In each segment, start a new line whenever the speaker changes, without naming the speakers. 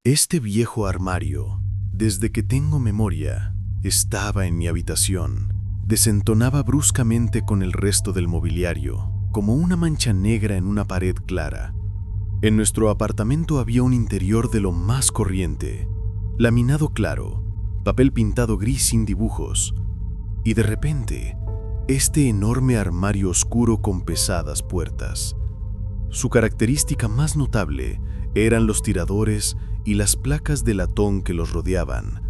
Este viejo armario, desde que tengo memoria, estaba en mi habitación. Desentonaba bruscamente con el resto del mobiliario, como una mancha negra en una pared clara. En nuestro apartamento había un interior de lo más corriente, laminado claro, papel pintado gris sin dibujos, y de repente, este enorme armario oscuro con pesadas puertas. Su característica más notable eran los tiradores y las placas de latón que los rodeaban,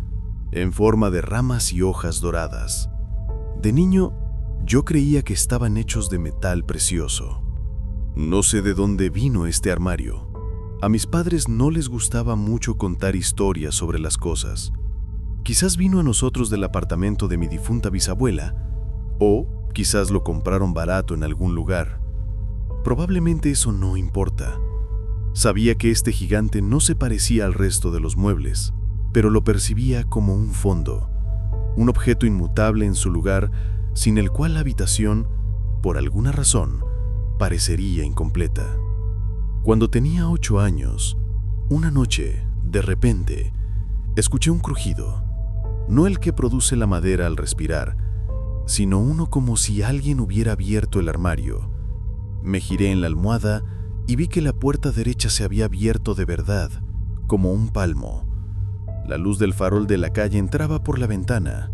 en forma de ramas y hojas doradas. De niño, yo creía que estaban hechos de metal precioso. No sé de dónde vino este armario. A mis padres no les gustaba mucho contar historias sobre las cosas. Quizás vino a nosotros del apartamento de mi difunta bisabuela, o quizás lo compraron barato en algún lugar. Probablemente eso no importa. Sabía que este gigante no se parecía al resto de los muebles, pero lo percibía como un fondo, un objeto inmutable en su lugar, sin el cual la habitación, por alguna razón, parecería incompleta. Cuando tenía 8 años, una noche, de repente, escuché un crujido, no el que produce la madera al respirar, sino uno como si alguien hubiera abierto el armario. Me giré en la almohada y vi que la puerta derecha se había abierto de verdad, como un palmo. La luz del farol de la calle entraba por la ventana.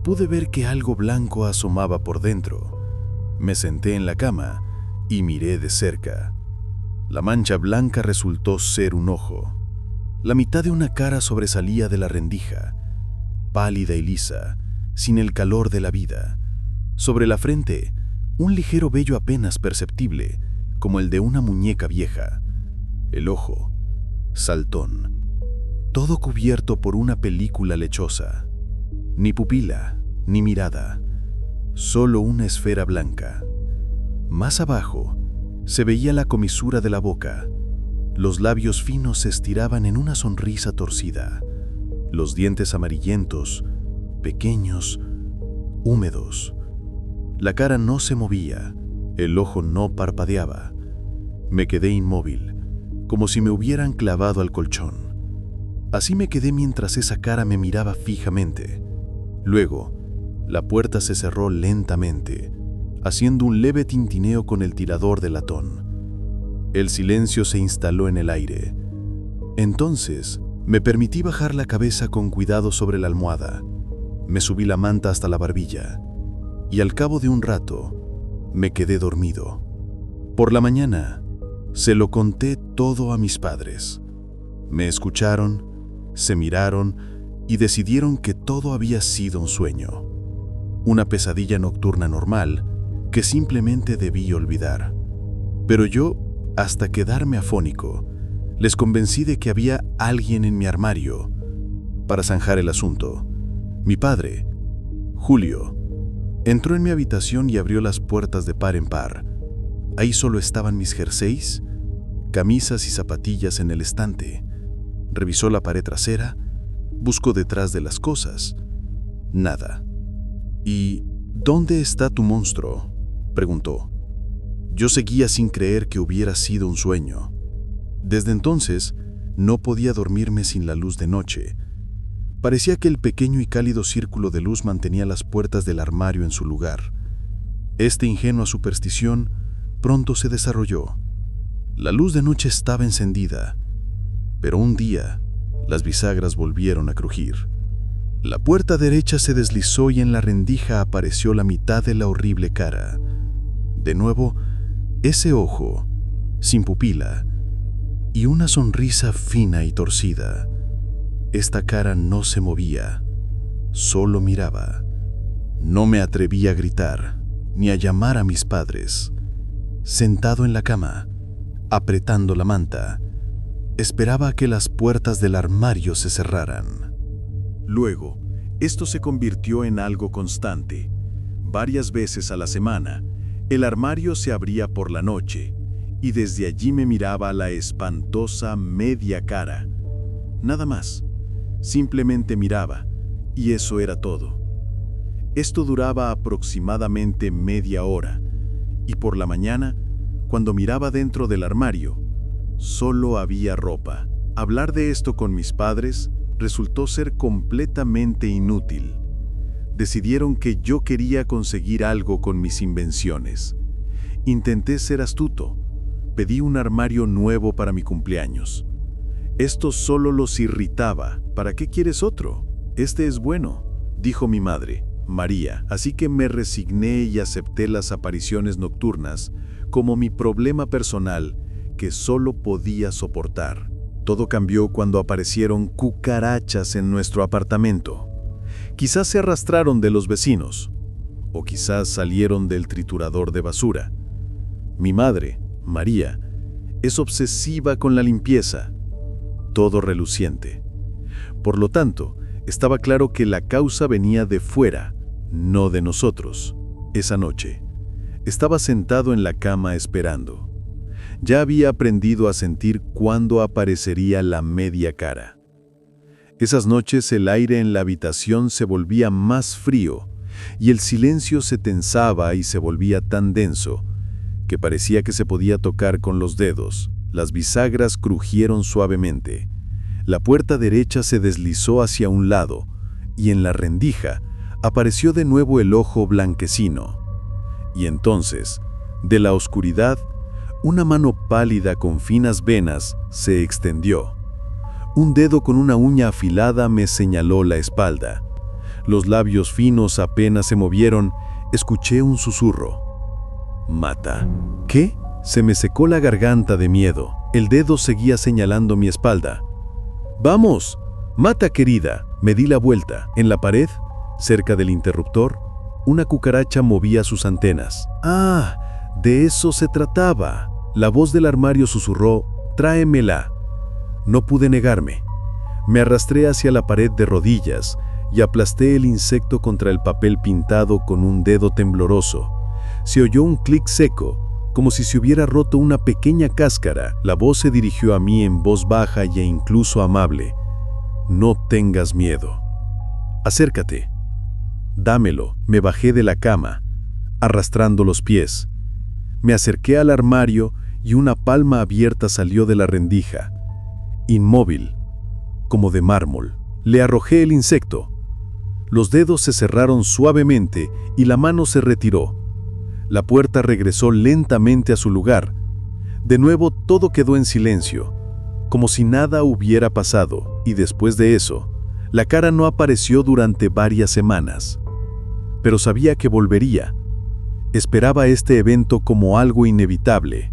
Pude ver que algo blanco asomaba por dentro. Me senté en la cama y miré de cerca. La mancha blanca resultó ser un ojo. La mitad de una cara sobresalía de la rendija, pálida y lisa, sin el calor de la vida. Sobre la frente, un ligero vello apenas perceptible, como el de una muñeca vieja. El ojo, saltón, todo cubierto por una película lechosa. Ni pupila, ni mirada, solo una esfera blanca. Más abajo, se veía la comisura de la boca. Los labios finos se estiraban en una sonrisa torcida. Los dientes amarillentos, pequeños, húmedos. La cara no se movía, el ojo no parpadeaba. Me quedé inmóvil, como si me hubieran clavado al colchón. Así me quedé mientras esa cara me miraba fijamente. Luego, la puerta se cerró lentamente, haciendo un leve tintineo con el tirador de latón. El silencio se instaló en el aire. Entonces, me permití bajar la cabeza con cuidado sobre la almohada. Me subí la manta hasta la barbilla, y al cabo de un rato, me quedé dormido. Por la mañana, se lo conté todo a mis padres. Me escucharon, se miraron y decidieron que todo había sido un sueño, una pesadilla nocturna normal que simplemente debí olvidar. Pero yo, hasta quedarme afónico, les convencí de que había alguien en mi armario. Para zanjar el asunto, mi padre, Julio, entró en mi habitación y abrió las puertas de par en par. Ahí solo estaban mis jerseys, camisas y zapatillas en el estante. Revisó la pared trasera, buscó detrás de las cosas. Nada. «¿Y dónde está tu monstruo?», preguntó. Yo seguía sin creer que hubiera sido un sueño. Desde entonces, no podía dormirme sin la luz de noche. Parecía que el pequeño y cálido círculo de luz mantenía las puertas del armario en su lugar. Esta ingenua superstición pronto se desarrolló. La luz de noche estaba encendida, pero un día las bisagras volvieron a crujir. La puerta derecha se deslizó y en la rendija apareció la mitad de la horrible cara. De nuevo, ese ojo, sin pupila, y una sonrisa fina y torcida. Esta cara no se movía, solo miraba. No me atreví a gritar, ni a llamar a mis padres. Sentado en la cama, apretando la manta, esperaba a que las puertas del armario se cerraran. Luego, esto se convirtió en algo constante. Varias veces a la semana, el armario se abría por la noche, y desde allí me miraba la espantosa media cara. Nada más, simplemente miraba, y eso era todo. Esto duraba aproximadamente media hora, y por la mañana, cuando miraba dentro del armario, solo había ropa, Hablar de esto con mis padres resultó ser completamente inútil. Decidieron que yo quería conseguir algo con mis invenciones. Intenté ser astuto. Pedí un armario nuevo para mi cumpleaños. Esto solo los irritaba. ¿Para qué quieres otro? Este es bueno, dijo mi madre, María, así que me resigné y acepté las apariciones nocturnas como mi problema personal que solo podía soportar. Todo cambió cuando aparecieron cucarachas en nuestro apartamento. Quizás se arrastraron de los vecinos, o quizás salieron del triturador de basura. Mi madre, María, es obsesiva con la limpieza, todo reluciente. Por lo tanto, estaba claro que la causa venía de fuera, no de nosotros. Esa noche, estaba sentado en la cama esperando. Ya había aprendido a sentir cuándo aparecería la media cara. Esas noches el aire en la habitación se volvía más frío y el silencio se tensaba y se volvía tan denso que parecía que se podía tocar con los dedos. Las bisagras crujieron suavemente. La puerta derecha se deslizó hacia un lado y en la rendija apareció de nuevo el ojo blanquecino. Y entonces, de la oscuridad, una mano pálida con finas venas se extendió. Un dedo con una uña afilada me señaló la espalda. Los labios finos apenas se movieron, escuché un susurro. «Mata». ¿Qué? Se me secó la garganta de miedo. El dedo seguía señalando mi espalda. «¡Vamos! Mata, querida». Me di la vuelta. En la pared, cerca del interruptor, una cucaracha movía sus antenas. «Ah, de eso se trataba». La voz del armario susurró, «Tráemela». No pude negarme. Me arrastré hacia la pared de rodillas y aplasté el insecto contra el papel pintado con un dedo tembloroso. Se oyó un clic seco, como si se hubiera roto una pequeña cáscara. La voz se dirigió a mí en voz baja e incluso amable. «No tengas miedo. Acércate. Dámelo». Me bajé de la cama, arrastrando los pies. Me acerqué al armario y una palma abierta salió de la rendija. Inmóvil, como de mármol, le arrojé el insecto. Los dedos se cerraron suavemente y la mano se retiró. La puerta regresó lentamente a su lugar. De nuevo todo quedó en silencio, como si nada hubiera pasado, y después de eso, la cara no apareció durante varias semanas. Pero sabía que volvería. Esperaba este evento como algo inevitable.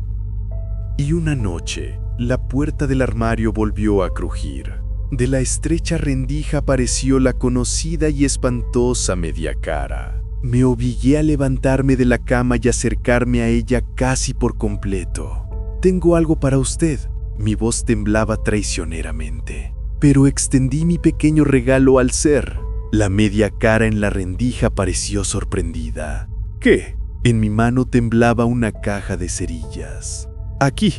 Y una noche, la puerta del armario volvió a crujir. De la estrecha rendija apareció la conocida y espantosa media cara. Me obligué a levantarme de la cama y acercarme a ella casi por completo. «Tengo algo para usted». Mi voz temblaba traicioneramente. Pero extendí mi pequeño regalo al ser. La media cara en la rendija pareció sorprendida. «¿Qué?» En mi mano temblaba una caja de cerillas. «Aquí,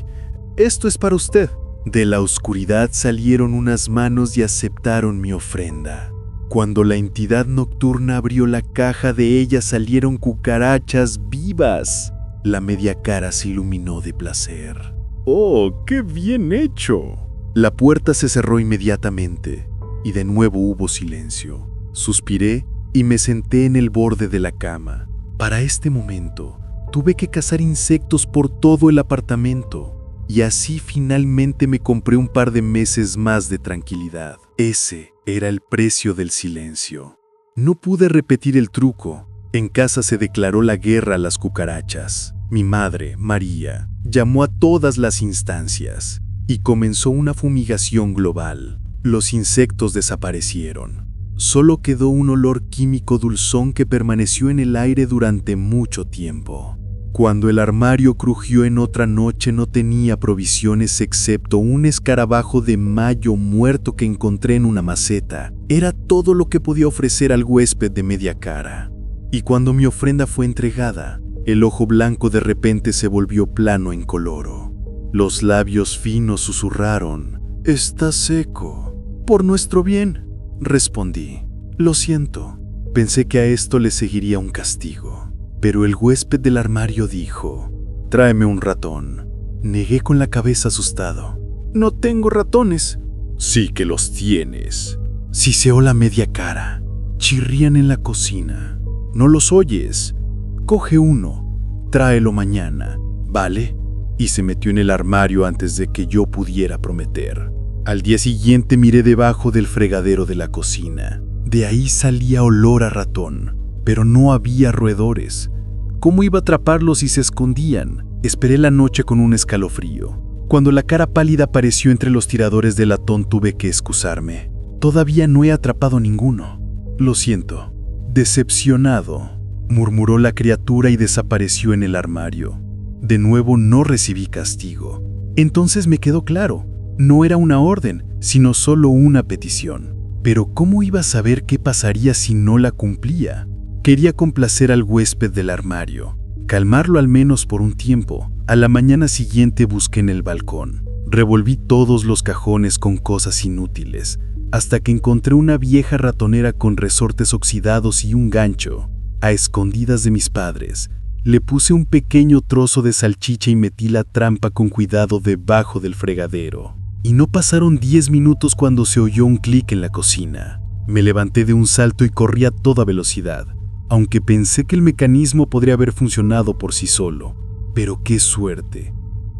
esto es para usted». De la oscuridad salieron unas manos y aceptaron mi ofrenda. Cuando la entidad nocturna abrió la caja, de ella salieron cucarachas vivas. La media cara se iluminó de placer. «¡Oh, qué bien hecho!». La puerta se cerró inmediatamente y de nuevo hubo silencio. Suspiré y me senté en el borde de la cama. Para este momento, tuve que cazar insectos por todo el apartamento. Y así finalmente me compré un par de meses más de tranquilidad. Ese era el precio del silencio. No pude repetir el truco. En casa se declaró la guerra a las cucarachas. Mi madre, María, llamó a todas las instancias y comenzó una fumigación global. Los insectos desaparecieron. Solo quedó un olor químico dulzón que permaneció en el aire durante mucho tiempo. Cuando el armario crujió en otra noche, no tenía provisiones excepto un escarabajo de mayo muerto que encontré en una maceta. Era todo lo que podía ofrecer al huésped de media cara. Y cuando mi ofrenda fue entregada, el ojo blanco de repente se volvió plano e incoloro. Los labios finos susurraron: «Está seco». «Por nuestro bien», respondí. «Lo siento». Pensé que a esto le seguiría un castigo. Pero el huésped del armario dijo: «Tráeme un ratón». Negué con la cabeza asustado. No tengo ratones.
Sí que los tienes.
Siseó la media cara. Chirrían en la cocina. No los oyes. Coge uno. Tráelo mañana, ¿vale? Y se metió en el armario antes de que yo pudiera prometer. Al día siguiente miré debajo del fregadero de la cocina. De ahí salía olor a ratón, pero no había roedores. ¿Cómo iba a atraparlos si se escondían? Esperé la noche con un escalofrío. Cuando la cara pálida apareció entre los tiradores de latón tuve que excusarme. Todavía no he atrapado ninguno. Lo siento. Decepcionado, murmuró la criatura y desapareció en el armario. De nuevo no recibí castigo. Entonces me quedó claro. No era una orden, sino solo una petición. Pero ¿cómo iba a saber qué pasaría si no la cumplía? Quería complacer al huésped del armario, calmarlo al menos por un tiempo. A la mañana siguiente busqué en el balcón. Revolví todos los cajones con cosas inútiles, hasta que encontré una vieja ratonera con resortes oxidados y un gancho. A escondidas de mis padres, le puse un pequeño trozo de salchicha y metí la trampa con cuidado debajo del fregadero. Y no pasaron 10 minutos cuando se oyó un clic en la cocina. Me levanté de un salto y corrí a toda velocidad, aunque pensé que el mecanismo podría haber funcionado por sí solo. Pero qué suerte.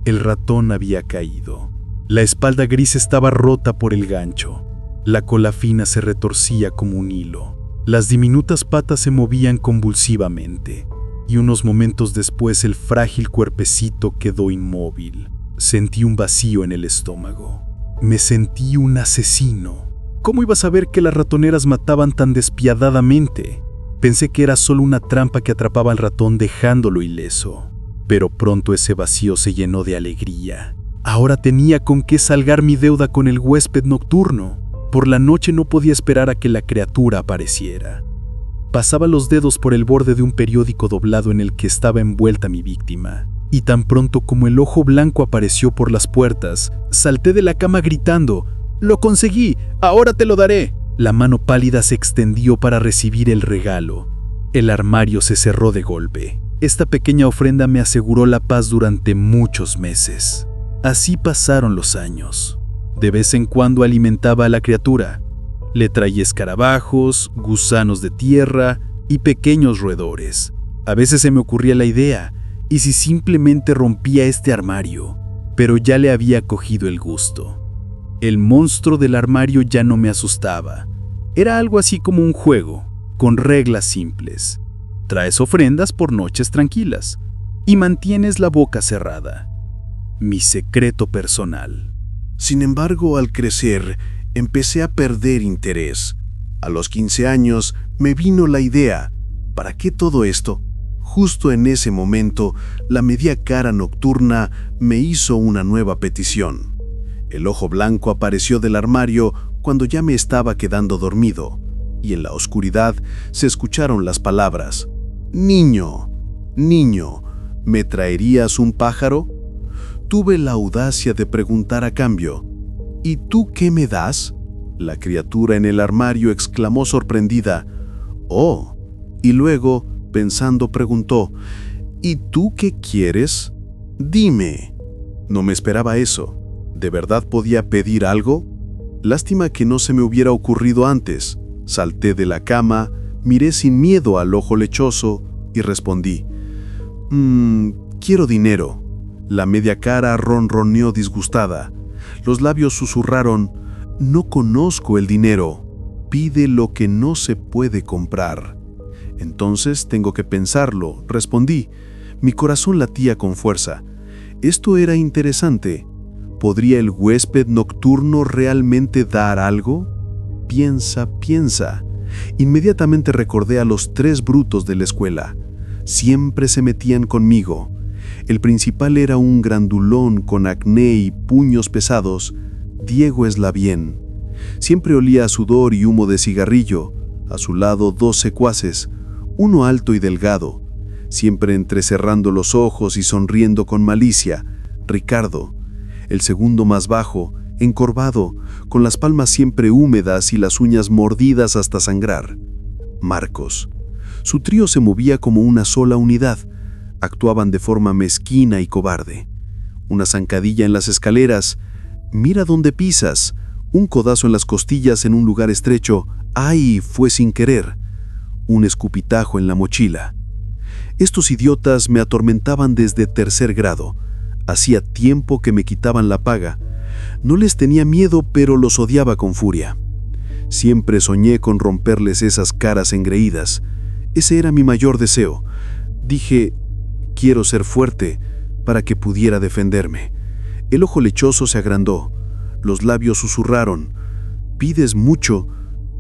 El ratón había caído. La espalda gris estaba rota por el gancho. La cola fina se retorcía como un hilo. Las diminutas patas se movían convulsivamente. Y unos momentos después el frágil cuerpecito quedó inmóvil. Sentí un vacío en el estómago. Me sentí un asesino. ¿Cómo iba a saber que las ratoneras mataban tan despiadadamente? Pensé que era solo una trampa que atrapaba al ratón dejándolo ileso. Pero pronto ese vacío se llenó de alegría. Ahora tenía con qué saldar mi deuda con el huésped nocturno. Por la noche no podía esperar a que la criatura apareciera. Pasaba los dedos por el borde de un periódico doblado en el que estaba envuelta mi víctima. Y tan pronto como el ojo blanco apareció por las puertas, salté de la cama gritando: «¡Lo conseguí! ¡Ahora te lo daré!». La mano pálida se extendió para recibir el regalo. El armario se cerró de golpe. Esta pequeña ofrenda me aseguró la paz durante muchos meses. Así pasaron los años. De vez en cuando alimentaba a la criatura. Le traía escarabajos, gusanos de tierra y pequeños roedores. A veces se me ocurría la idea: ¿y si simplemente rompía este armario? Pero ya le había cogido el gusto. El monstruo del armario ya no me asustaba. Era algo así como un juego, con reglas simples. Traes ofrendas por noches tranquilas y mantienes la boca cerrada. Mi secreto personal.
Sin embargo, al crecer, empecé a perder interés. A los 15 años me vino la idea: ¿para qué todo esto? Justo en ese momento, la media cara nocturna me hizo una nueva petición. El ojo blanco apareció del armario cuando ya me estaba quedando dormido, y en la oscuridad se escucharon las palabras: «Niño, niño, ¿me traerías un pájaro?». Tuve la audacia de preguntar a cambio: «¿Y tú qué me das?». La criatura en el armario exclamó sorprendida: «Oh», y luego, pensando, preguntó: «¿Y tú qué quieres? Dime». No me esperaba eso. ¿De verdad podía pedir algo? Lástima que no se me hubiera ocurrido antes. Salté de la cama, miré sin miedo al ojo lechoso y respondí: «Quiero dinero». La media cara ronroneó disgustada. Los labios susurraron: «No conozco el dinero. Pide lo que no se puede comprar». «Entonces tengo que pensarlo», respondí. Mi corazón latía con fuerza. Esto era interesante. ¿Podría el huésped nocturno realmente dar algo? Piensa, piensa. Inmediatamente recordé a los 3 brutos de la escuela. Siempre se metían conmigo. El principal era un grandulón con acné y puños pesados, Diego Eslavien. Siempre olía a sudor y humo de cigarrillo. A su lado 2 secuaces, uno alto y delgado, siempre entrecerrando los ojos y sonriendo con malicia: Ricardo. El segundo más bajo, encorvado, con las palmas siempre húmedas y las uñas mordidas hasta sangrar: Marcos. Su trío se movía como una sola unidad. Actuaban de forma mezquina y cobarde. Una zancadilla en las escaleras Mira dónde pisas. Un codazo en las costillas en un lugar estrecho. ¡Ay! Fue sin querer. Un escupitajo en la mochila. Estos idiotas me atormentaban desde tercer grado. Hacía tiempo que me quitaban la paga. No les tenía miedo, pero los odiaba con furia. Siempre soñé con romperles esas caras engreídas. Ese era mi mayor deseo. Dije, quiero ser fuerte para que pudiera defenderme. El ojo lechoso se agrandó. Los labios susurraron. ¿Pides mucho?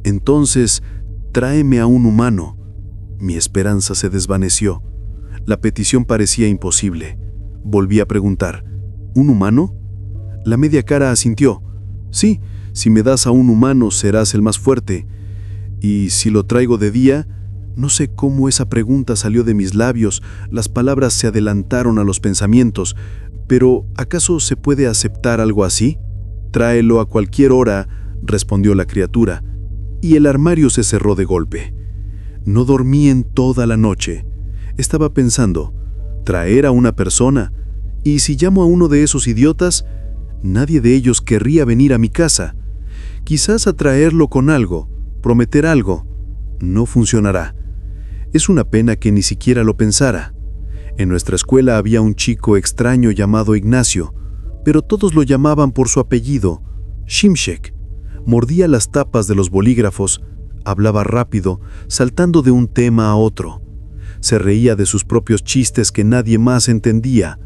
Entonces, tráeme a un humano. Mi esperanza se desvaneció. La petición parecía imposible. Volví a preguntar, ¿un humano? La media cara asintió. Sí, si me das a un humano serás el más fuerte. ¿Y si lo traigo de día? No sé cómo esa pregunta salió de mis labios, las palabras se adelantaron a los pensamientos, pero ¿acaso se puede aceptar algo así? Tráelo a cualquier hora, respondió la criatura, y el armario se cerró de golpe. No dormí en toda la noche. Estaba pensando, ¿traer a una persona? ¿Y si llamo a uno de esos idiotas? Nadie de ellos querría venir a mi casa. Quizás atraerlo con algo, prometer algo. No funcionará. Es una pena que ni siquiera lo pensara. En nuestra escuela había un chico extraño llamado Ignacio, pero todos lo llamaban por su apellido, Shimshek. Mordía las tapas de los bolígrafos, hablaba rápido, saltando de un tema a otro. Se reía de sus propios chistes que nadie más entendía.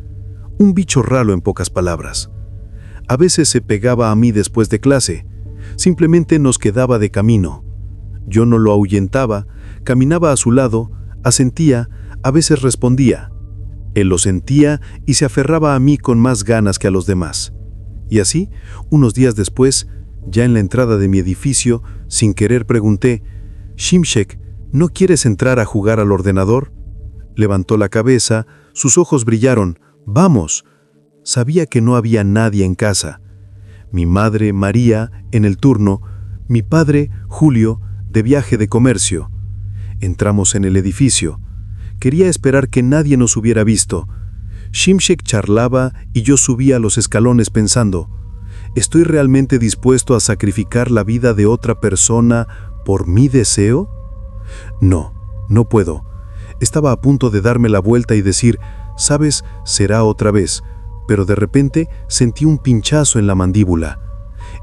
Un bicho raro en pocas palabras. A veces se pegaba a mí después de clase. Simplemente nos quedaba de camino. Yo no lo ahuyentaba, caminaba a su lado, asentía, a veces respondía. Él lo sentía y se aferraba a mí con más ganas que a los demás. Y así, unos días después, ya en la entrada de mi edificio, sin querer pregunté, «Shimshek, ¿no quieres entrar a jugar al ordenador?» Levantó la cabeza, sus ojos brillaron. «¡Vamos!». Sabía que no había nadie en casa. Mi madre, María, en el turno, mi padre, Julio, de viaje de comercio. Entramos en el edificio. Quería esperar que nadie nos hubiera visto. Shimshek charlaba y yo subía los escalones pensando, ¿estoy realmente dispuesto a sacrificar la vida de otra persona por mi deseo? No, no puedo. Estaba a punto de darme la vuelta y decir, ¿sabes? Será otra vez. Pero de repente sentí un pinchazo en la mandíbula.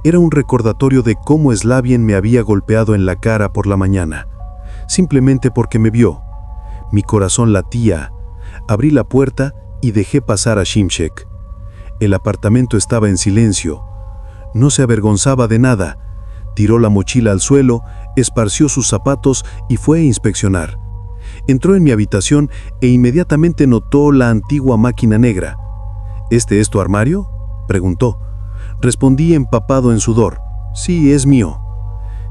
Era un recordatorio de cómo Slavien me había golpeado en la cara por la mañana, simplemente porque me vio. Mi corazón latía. Abrí la puerta y dejé pasar a Shimshek. El apartamento estaba en silencio. No se avergonzaba de nada. Tiró la mochila al suelo, esparció sus zapatos y fue a inspeccionar. Entró en mi habitación e inmediatamente notó la antigua máquina negra. ¿Este es tu armario?, preguntó. Respondí empapado en sudor. Sí, es mío.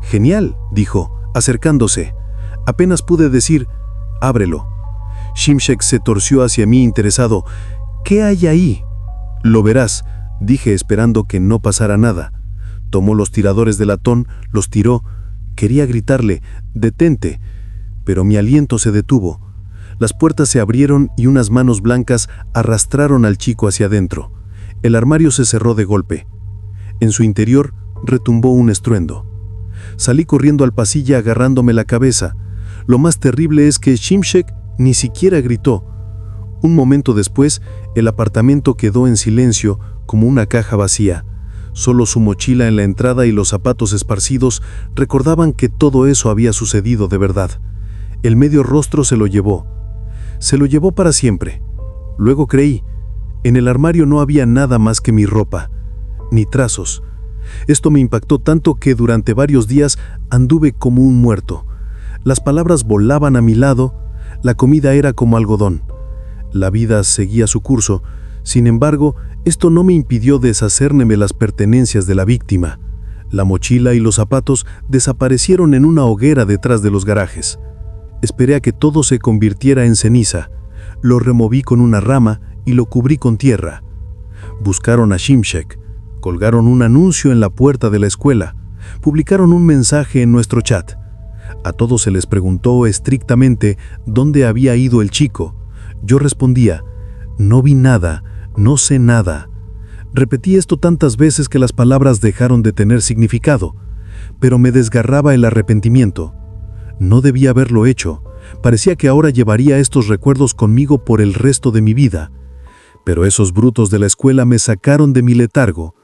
Genial, dijo, acercándose. Apenas pude decir, ábrelo. Shimshek se torció hacia mí interesado. ¿Qué hay ahí? Lo verás, dije esperando que no pasara nada. Tomó los tiradores de latón, los tiró. Quería gritarle, detente, pero mi aliento se detuvo. Las puertas se abrieron y unas manos blancas arrastraron al chico hacia adentro. El armario se cerró de golpe. En su interior retumbó un estruendo. Salí corriendo al pasillo agarrándome la cabeza. Lo más terrible es que Shimshek ni siquiera gritó. Un momento después, el apartamento quedó en silencio como una caja vacía. Solo su mochila en la entrada y los zapatos esparcidos recordaban que todo eso había sucedido de verdad. El medio rostro se lo llevó. Se lo llevó para siempre. Luego creí. En el armario no había nada más que mi ropa, ni trazos. Esto me impactó tanto que durante varios días anduve como un muerto. Las palabras volaban a mi lado, la comida era como algodón. La vida seguía su curso. Sin embargo, esto no me impidió deshacerme de las pertenencias de la víctima. La mochila y los zapatos desaparecieron en una hoguera detrás de los garajes. Esperé a que todo se convirtiera en ceniza. Lo removí con una rama y lo cubrí con tierra. Buscaron a Shimshek. Colgaron un anuncio en la puerta de la escuela. Publicaron un mensaje en nuestro chat. A todos se les preguntó estrictamente dónde había ido el chico. Yo respondía, no vi nada, no sé nada.
Repetí esto tantas veces que las palabras dejaron de tener significado, pero me desgarraba el arrepentimiento. No debía haberlo hecho. Parecía que ahora llevaría estos recuerdos conmigo por el resto de mi vida. Pero esos brutos de la escuela me sacaron de mi letargo.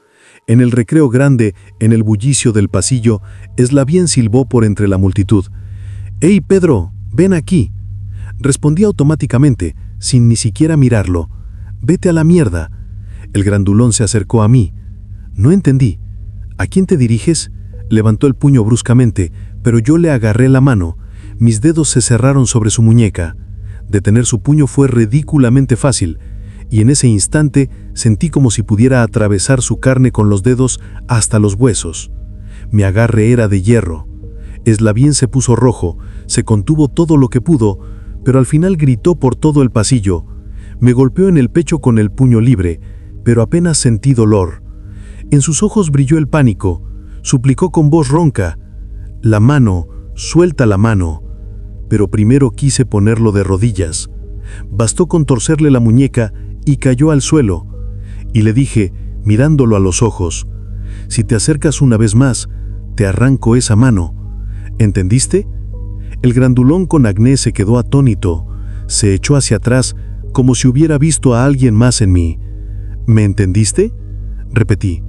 En el recreo grande, en el bullicio del pasillo, Eslavién silbó por entre la multitud. «¡Hey, Pedro! ¡Ven aquí!». Respondí automáticamente, sin ni siquiera mirarlo. «Vete a la mierda». El grandulón se acercó a mí. No entendí. «¿A quién te diriges?». Levantó el puño bruscamente, pero yo le agarré la mano. Mis dedos se cerraron sobre su muñeca. Detener su puño fue ridículamente fácil, y en ese instante sentí como si pudiera atravesar su carne con los dedos hasta los huesos. Mi agarre era de hierro. Eslavién se puso rojo, se contuvo todo lo que pudo, pero al final gritó por todo el pasillo. Me golpeó en el pecho con el puño libre, pero apenas sentí dolor. En sus ojos brilló el pánico. Suplicó con voz ronca: «La mano, suelta la mano». Pero primero quise ponerlo de rodillas. Bastó con torcerle la muñeca y cayó al suelo. Y le dije, mirándolo a los ojos: «Si te acercas una vez más, te arranco esa mano. ¿Entendiste?». El grandulón con acné se quedó atónito. Se echó hacia atrás como si hubiera visto a alguien más en mí. «¿Me entendiste?». Repetí.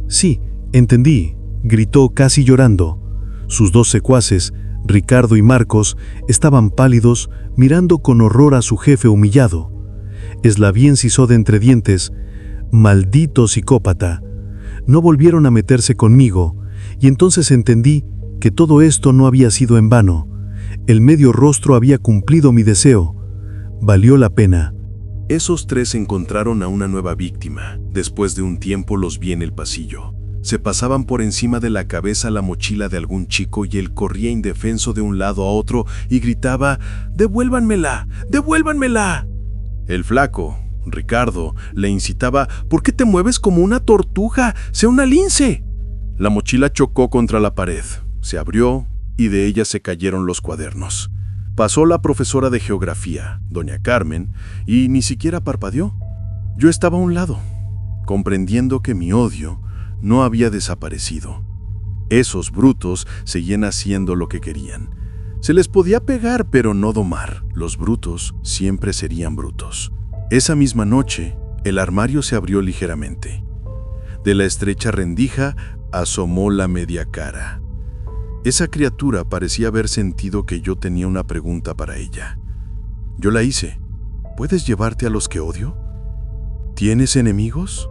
«Sí, entendí», gritó casi llorando. Sus dos secuaces, Ricardo y Marcos, estaban pálidos, mirando con horror a su jefe humillado. Eslavién sisó de entre dientes: «Maldito psicópata». No volvieron a meterse conmigo, y entonces entendí que todo esto no había sido en vano. El medio rostro había cumplido mi deseo. Valió la pena.
Esos tres encontraron a una nueva víctima. Después de un tiempo los vi en el pasillo. Se pasaban por encima de la cabeza la mochila de algún chico y él corría indefenso de un lado a otro y gritaba: «¡Devuélvanmela! ¡Devuélvanmela!». El flaco, Ricardo, le incitaba: «¿Por qué te mueves como una tortuga? ¡Sé una lince!». La mochila chocó contra la pared, se abrió y de ella se cayeron los cuadernos. Pasó la profesora de geografía, doña Carmen, y ni siquiera parpadeó. Yo estaba a un lado, comprendiendo que mi odio no había desaparecido. Esos brutos seguían haciendo lo que querían. Se les podía pegar, pero no domar. Los brutos siempre serían brutos. Esa misma noche, el armario se abrió ligeramente. De la estrecha rendija asomó la media cara. Esa criatura parecía haber sentido que yo tenía una pregunta para ella. Yo la hice. ¿Puedes llevarte a los que odio? ¿Tienes enemigos?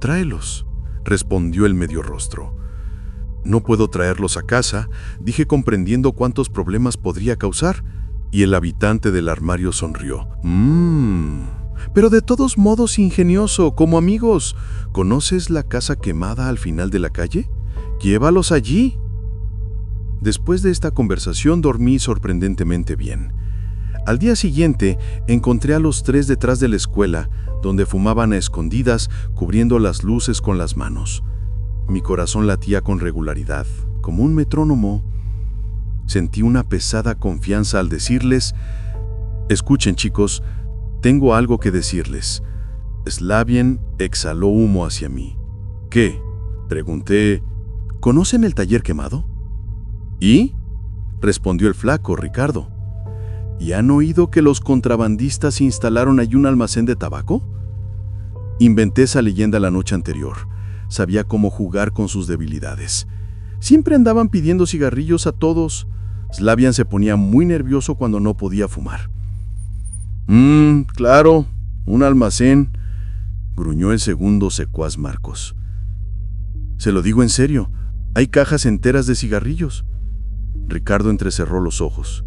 Tráelos, respondió el medio rostro. No puedo traerlos a casa, dije comprendiendo cuántos problemas podría causar, y el habitante del armario sonrió. Pero de todos modos ingenioso, como amigos. ¿Conoces la casa quemada al final de la calle? Llévalos allí. Después de esta conversación dormí sorprendentemente bien. Al día siguiente encontré a los tres detrás de la escuela, donde fumaban a escondidas, cubriendo las luces con las manos. Mi corazón latía con regularidad, como un metrónomo. Sentí una pesada confianza al decirles: «Escuchen, chicos, tengo algo que decirles». Eslavién exhaló humo hacia mí. «¿Qué?», pregunté. «¿Conocen el taller quemado?». «¿Y?», respondió el flaco Ricardo. «¿Y han oído que los contrabandistas instalaron allí un almacén de tabaco?». Inventé esa leyenda la noche anterior. Sabía cómo jugar con sus debilidades. Siempre andaban pidiendo cigarrillos a todos. Eslavién se ponía muy nervioso cuando no podía fumar. Claro, un almacén», gruñó el segundo secuaz Marcos. «Se lo digo en serio, hay cajas enteras de cigarrillos». Ricardo entrecerró los ojos.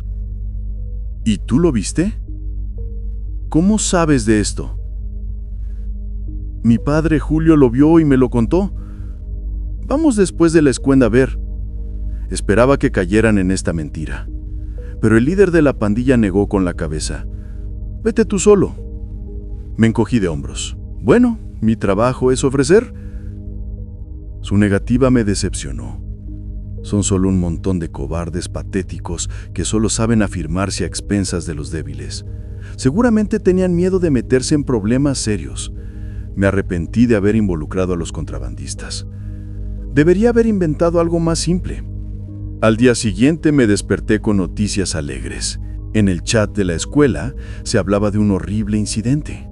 «¿Y tú lo viste?». «¿Cómo sabes de esto?». «Mi padre Julio lo vio y me lo contó. Vamos después de la escuela a ver». Esperaba que cayeran en esta mentira, pero el líder de la pandilla negó con la cabeza. «Vete tú solo». Me encogí de hombros. «Bueno, mi trabajo es ofrecer». Su negativa me decepcionó. Son solo un montón de cobardes patéticos que solo saben afirmarse a expensas de los débiles. Seguramente tenían miedo de meterse en problemas serios. Me arrepentí de haber involucrado a los contrabandistas. Debería haber inventado algo más simple. Al día siguiente me desperté con noticias alegres. En el chat de la escuela se hablaba de un horrible incidente.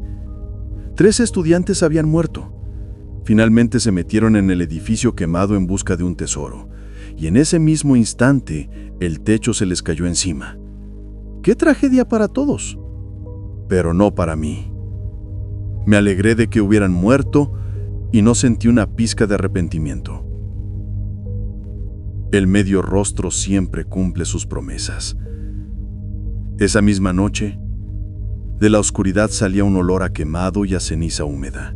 3 estudiantes habían muerto. Finalmente se metieron en el edificio quemado en busca de un tesoro, y en ese mismo instante el techo se les cayó encima. ¡Qué tragedia para todos! Pero no para mí. Me alegré de que hubieran muerto y no sentí una pizca de arrepentimiento. El medio rostro siempre cumple sus promesas. Esa misma noche, de la oscuridad salía un olor a quemado y a ceniza húmeda.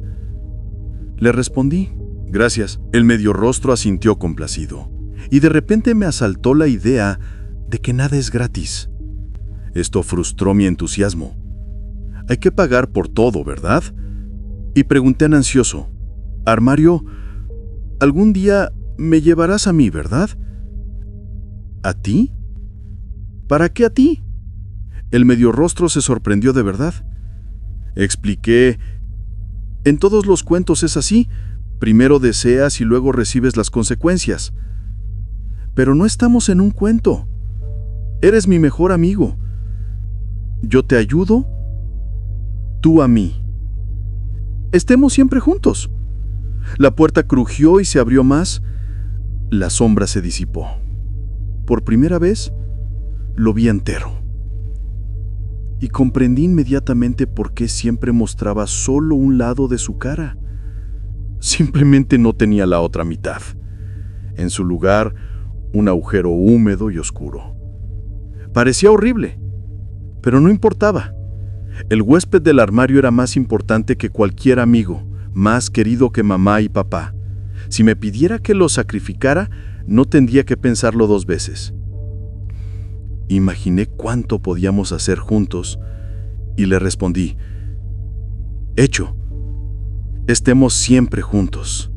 Le respondí, gracias. El medio rostro asintió complacido, y de repente me asaltó la idea de que nada es gratis. Esto frustró mi entusiasmo. Hay que pagar por todo, ¿verdad? Y pregunté ansioso, Armario, algún día me llevarás a mí, ¿verdad? ¿A ti? ¿Para qué a ti? El medio rostro se sorprendió de verdad. Expliqué, en todos los cuentos es así, primero deseas y luego recibes las consecuencias. Pero no estamos en un cuento. Eres mi mejor amigo. Yo te ayudo, tú a mí. Estemos siempre juntos. La puerta crujió y se abrió más. La sombra se disipó. Por primera vez, lo vi entero. Y comprendí inmediatamente por qué siempre mostraba solo un lado de su cara. Simplemente no tenía la otra mitad. En su lugar, un agujero húmedo y oscuro. Parecía horrible, pero no importaba. El huésped del armario era más importante que cualquier amigo, más querido que mamá y papá. Si me pidiera que lo sacrificara, no tendría que pensarlo 2 veces. Imaginé cuánto podíamos hacer juntos y le respondí, hecho, estemos siempre juntos.